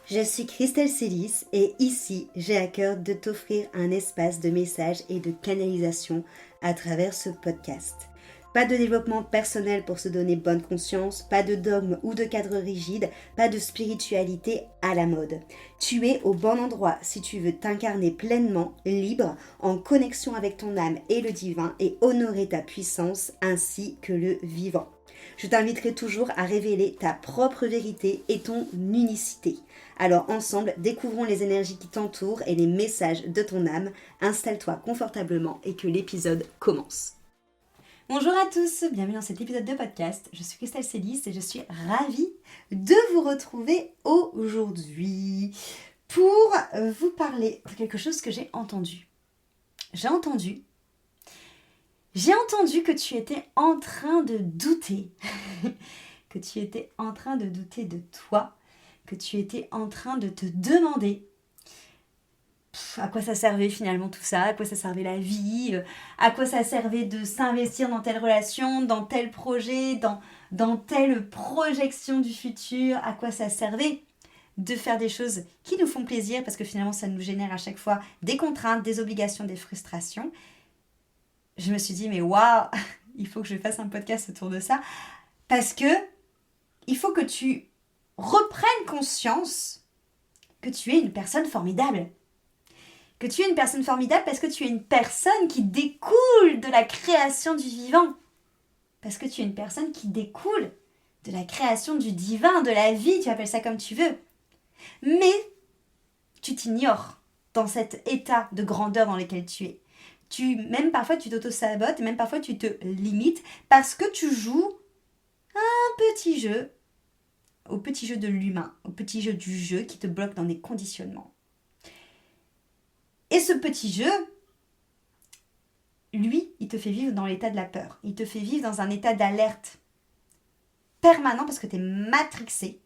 Je suis Christelle Célis et ici, j'ai à cœur de t'offrir un espace de messages et de canalisation à travers ce podcast. Pas de développement personnel pour se donner bonne conscience, pas de dogme ou de cadre rigide, pas de spiritualité à la mode. Tu es au bon endroit si tu veux t'incarner pleinement, libre, en connexion avec ton âme et le divin et honorer ta puissance ainsi que le vivant. Je t'inviterai toujours à révéler ta propre vérité et ton unicité. Alors ensemble, découvrons les énergies qui t'entourent et les messages de ton âme. Installe-toi confortablement et que l'épisode commence. Bonjour à tous, bienvenue dans cet épisode de podcast. Je suis Christelle Célis et je suis ravie de vous retrouver aujourd'hui pour vous parler de quelque chose que j'ai entendu. J'ai entendu que tu étais en train de douter, que tu étais en train de douter de toi, que tu étais en train de te demander à quoi ça servait finalement tout ça, à quoi ça servait la vie, à quoi ça servait de s'investir dans telle relation, dans tel projet, dans telle projection du futur, à quoi ça servait de faire des choses qui nous font plaisir parce que finalement ça nous génère à chaque fois des contraintes, des obligations, des frustrations. Je me suis dit mais waouh, il faut que je fasse un podcast autour de ça parce que il faut que tu reprennes conscience que tu es une personne formidable. Que tu es une personne formidable parce que tu es une personne qui découle de la création du vivant. Parce que tu es une personne qui découle de la création du divin, de la vie, tu appelles ça comme tu veux. Mais tu t'ignores dans cet état de grandeur dans lequel tu es. Même parfois tu t'auto-sabotes, même parfois tu te limites parce que tu joues un petit jeu, au petit jeu de l'humain, au petit jeu du jeu qui te bloque dans des conditionnements. Et ce petit jeu, lui, il te fait vivre dans l'état de la peur. Il te fait vivre dans un état d'alerte permanent parce que tu es matrixé.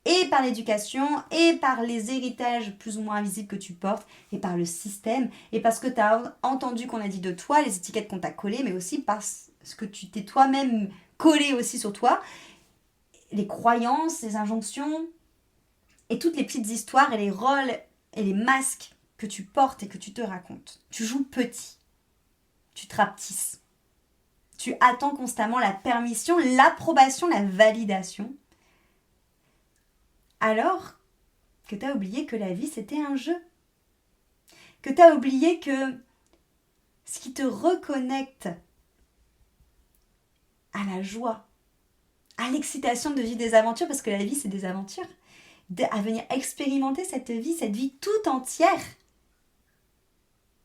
Et par l'éducation, et par les héritages plus ou moins invisibles que tu portes, et par le système, et parce que tu as entendu qu'on a dit de toi, les étiquettes qu'on t'a collées, mais aussi parce que tu t'es toi-même collé aussi sur toi, les croyances, les injonctions, et toutes les petites histoires, et les rôles, et les masques que tu portes et que tu te racontes. Tu joues petit. Tu te rapetisses. Tu attends constamment la permission, l'approbation, la validation. Alors que tu as oublié que la vie, c'était un jeu. Que tu as oublié que ce qui te reconnecte à la joie, à l'excitation de vivre des aventures, parce que la vie, c'est des aventures, à venir expérimenter cette vie tout entière.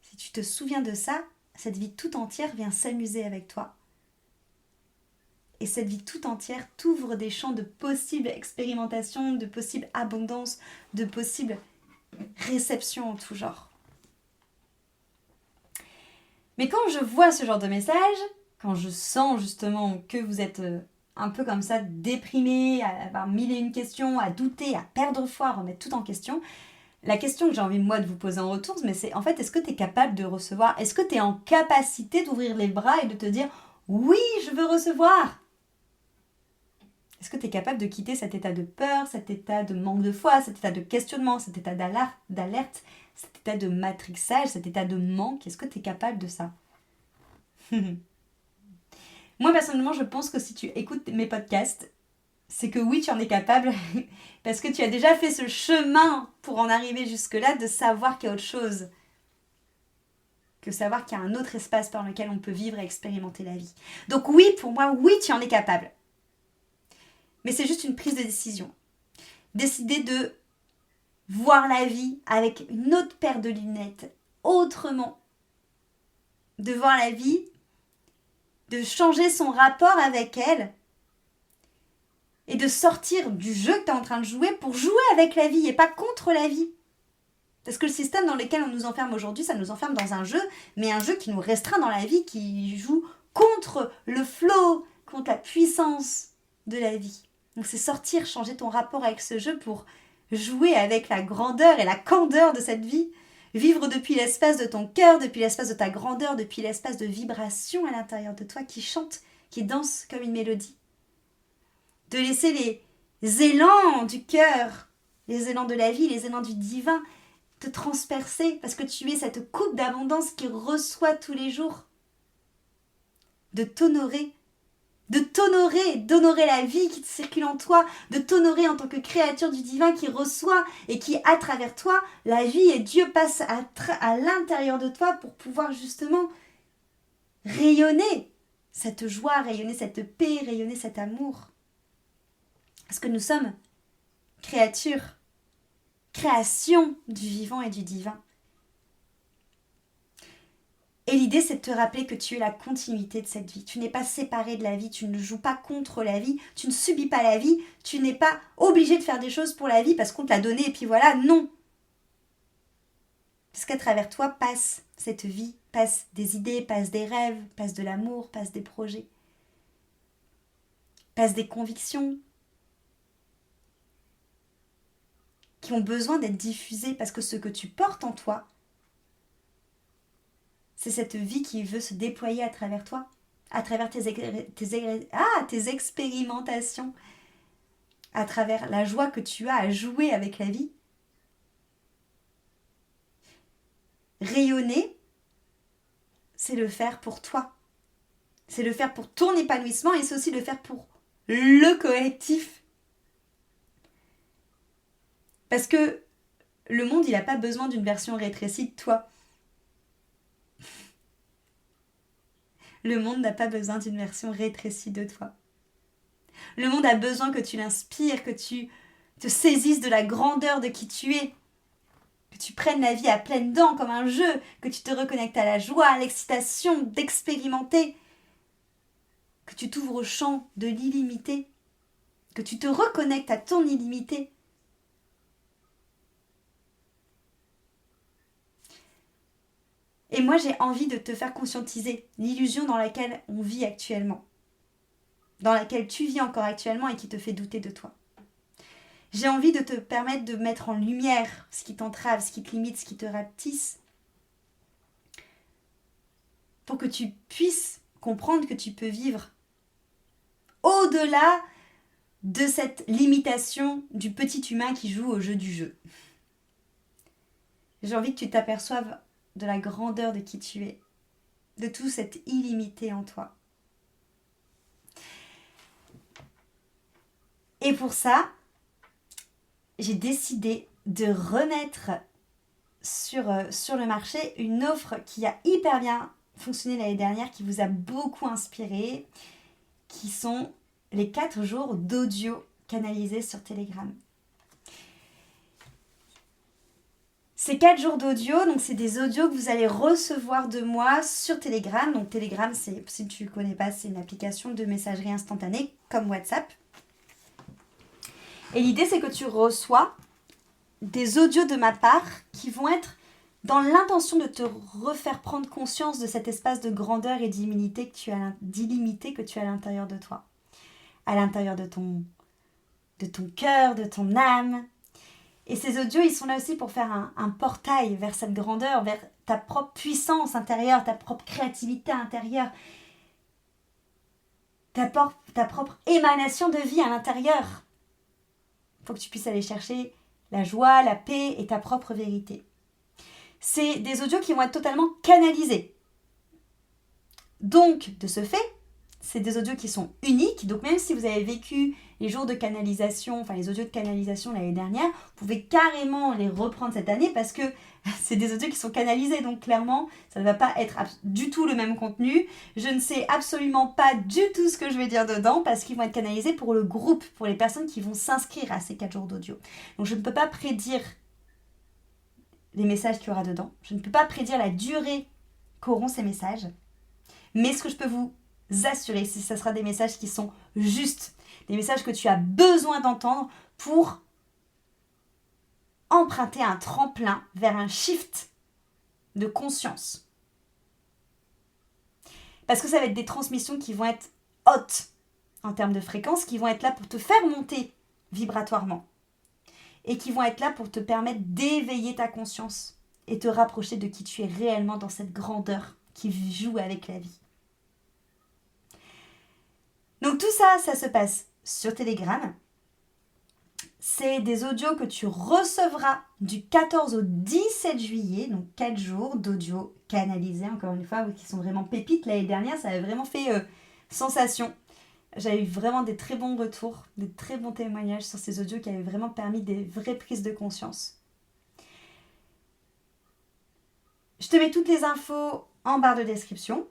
Si tu te souviens de ça, cette vie tout entière vient s'amuser avec toi. Et cette vie tout entière t'ouvre des champs de possibles expérimentations, de possibles abondances, de possibles réceptions en tout genre. Mais quand je vois ce genre de message, quand je sens justement que vous êtes un peu comme ça déprimé, à avoir mille et une questions, à douter, à perdre foi, à remettre tout en question, la question que j'ai envie moi de vous poser en retour, mais c'est en fait, est-ce que tu es capable de recevoir? Est-ce que tu es en capacité d'ouvrir les bras et de te dire « Oui, je veux recevoir !» Est-ce que tu es capable de quitter cet état de peur, cet état de manque de foi, cet état de questionnement, cet état d'alerte, cet état de matrixage, cet état de manque? Est-ce que tu es capable de ça? Moi, personnellement, je pense que si tu écoutes mes podcasts, c'est que oui, tu en es capable parce que tu as déjà fait ce chemin pour en arriver jusque-là, de savoir qu'il y a autre chose. Que savoir qu'il y a un autre espace par lequel on peut vivre et expérimenter la vie. Donc oui, pour moi, oui, tu en es capable. Mais c'est juste une prise de décision. Décider de voir la vie avec une autre paire de lunettes, autrement. De voir la vie, de changer son rapport avec elle et de sortir du jeu que tu es en train de jouer pour jouer avec la vie et pas contre la vie. Parce que le système dans lequel on nous enferme aujourd'hui, ça nous enferme dans un jeu, mais un jeu qui nous restreint dans la vie, qui joue contre le flow, contre la puissance de la vie. Donc c'est sortir, changer ton rapport avec ce jeu pour jouer avec la grandeur et la candeur de cette vie. Vivre depuis l'espace de ton cœur, depuis l'espace de ta grandeur, depuis l'espace de vibration à l'intérieur de toi qui chante, qui danse comme une mélodie. De laisser les élans du cœur les élans de la vie, les élans du divin, te transpercer parce que tu es cette coupe d'abondance qui reçoit tous les jours. De t'honorer, d'honorer la vie qui te circule en toi, de t'honorer en tant que créature du divin qui reçoit et qui, à travers toi, la vie et Dieu passent à l'intérieur de toi pour pouvoir justement rayonner cette joie, rayonner cette paix, rayonner cet amour. Parce que nous sommes créatures, création du vivant et du divin. Et l'idée, c'est de te rappeler que tu es la continuité de cette vie. Tu n'es pas séparé de la vie, tu ne joues pas contre la vie, tu ne subis pas la vie, tu n'es pas obligé de faire des choses pour la vie parce qu'on te l'a donné et puis voilà, non. Parce qu'à travers toi passe cette vie, passe des idées, passe des rêves, passe de l'amour, passe des projets, passe des convictions qui ont besoin d'être diffusées parce que ce que tu portes en toi, c'est cette vie qui veut se déployer à travers toi, à travers tes expérimentations, à travers la joie que tu as à jouer avec la vie. Rayonner, c'est le faire pour toi. C'est le faire pour ton épanouissement et c'est aussi le faire pour le collectif. Parce que le monde, il n'a pas besoin d'une version rétrécie de toi. Le monde n'a pas besoin d'une version rétrécie de toi. Le monde a besoin que tu l'inspires, que tu te saisisses de la grandeur de qui tu es, que tu prennes la vie à pleines dents comme un jeu, que tu te reconnectes à la joie, à l'excitation d'expérimenter, que tu t'ouvres au champ de l'illimité, que tu te reconnectes à ton illimité. Et moi, j'ai envie de te faire conscientiser l'illusion dans laquelle on vit actuellement, dans laquelle tu vis encore actuellement et qui te fait douter de toi. J'ai envie de te permettre de mettre en lumière ce qui t'entrave, ce qui te limite, ce qui te rapetisse, pour que tu puisses comprendre que tu peux vivre au-delà de cette limitation du petit humain qui joue au jeu du jeu. J'ai envie que tu t'aperçoives de la grandeur de qui tu es, de tout cet illimité en toi. Et pour ça, j'ai décidé de remettre sur le marché une offre qui a hyper bien fonctionné l'année dernière, qui vous a beaucoup inspiré, qui sont les 4 jours d'audio canalisés sur Telegram. Ces 4 jours d'audio, donc c'est des audios que vous allez recevoir de moi sur Telegram. Donc Telegram, si tu ne connais pas, c'est une application de messagerie instantanée comme WhatsApp. Et l'idée, c'est que tu reçois des audios de ma part qui vont être dans l'intention de te refaire prendre conscience de cet espace de grandeur et d'illimité que tu as à l'intérieur de toi, à l'intérieur de ton cœur, de ton âme. Et ces audios, ils sont là aussi pour faire un portail vers cette grandeur, vers ta propre puissance intérieure, ta propre créativité intérieure, ta propre émanation de vie à l'intérieur. Il faut que tu puisses aller chercher la joie, la paix et ta propre vérité. C'est des audios qui vont être totalement canalisés. Donc, de ce fait, c'est des audios qui sont uniques. Donc, même si vous avez vécu les jours de canalisation, enfin les audios de canalisation l'année dernière, vous pouvez carrément les reprendre cette année parce que c'est des audios qui sont canalisés. Donc, clairement, ça ne va pas être du tout le même contenu. Je ne sais absolument pas du tout ce que je vais dire dedans parce qu'ils vont être canalisés pour le groupe, pour les personnes qui vont s'inscrire à ces 4 jours d'audio. Donc, je ne peux pas prédire les messages qu'il y aura dedans. Je ne peux pas prédire la durée qu'auront ces messages. Mais ce que je peux vous assurer, c'est que ce sera des messages qui sont justes, des messages que tu as besoin d'entendre pour emprunter un tremplin vers un shift de conscience. Parce que ça va être des transmissions qui vont être hautes en termes de fréquence, qui vont être là pour te faire monter vibratoirement et qui vont être là pour te permettre d'éveiller ta conscience et te rapprocher de qui tu es réellement dans cette grandeur qui joue avec la vie. Donc tout ça, ça se passe sur Telegram. c'est des audios que tu recevras du 14 au 17 juillet, donc 4 jours d'audio canalisés, encore une fois, qui sont vraiment pépites. L'année dernière, ça avait vraiment fait sensation. J'avais eu vraiment des très bons retours, des très bons témoignages sur ces audios qui avaient vraiment permis des vraies prises de conscience. Je te mets toutes les infos en barre de description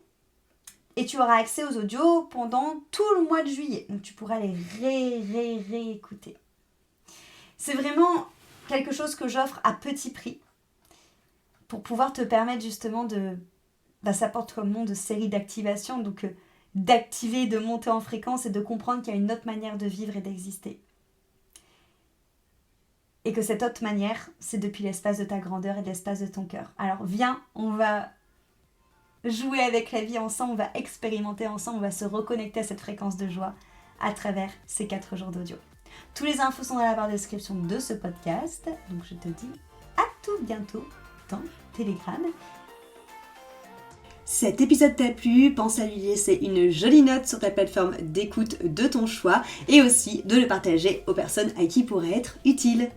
et tu auras accès aux audios pendant tout le mois de juillet. Donc tu pourras les réécouter. C'est vraiment quelque chose que j'offre à petit prix pour pouvoir te permettre justement ça porte comme nom de série d'activation, donc d'activer, de monter en fréquence et de comprendre qu'il y a une autre manière de vivre et d'exister. Et que cette autre manière, c'est depuis l'espace de ta grandeur et de l'espace de ton cœur. Alors viens, on va jouer avec la vie ensemble, on va expérimenter ensemble, on va se reconnecter à cette fréquence de joie à travers ces 4 jours d'audio. Tous les infos sont dans la barre de description de ce podcast. Donc je te dis à tout bientôt dans Telegram. Cet épisode t'a plu, pense à lui laisser une jolie note sur ta plateforme d'écoute de ton choix et aussi de le partager aux personnes à qui il pourrait être utile.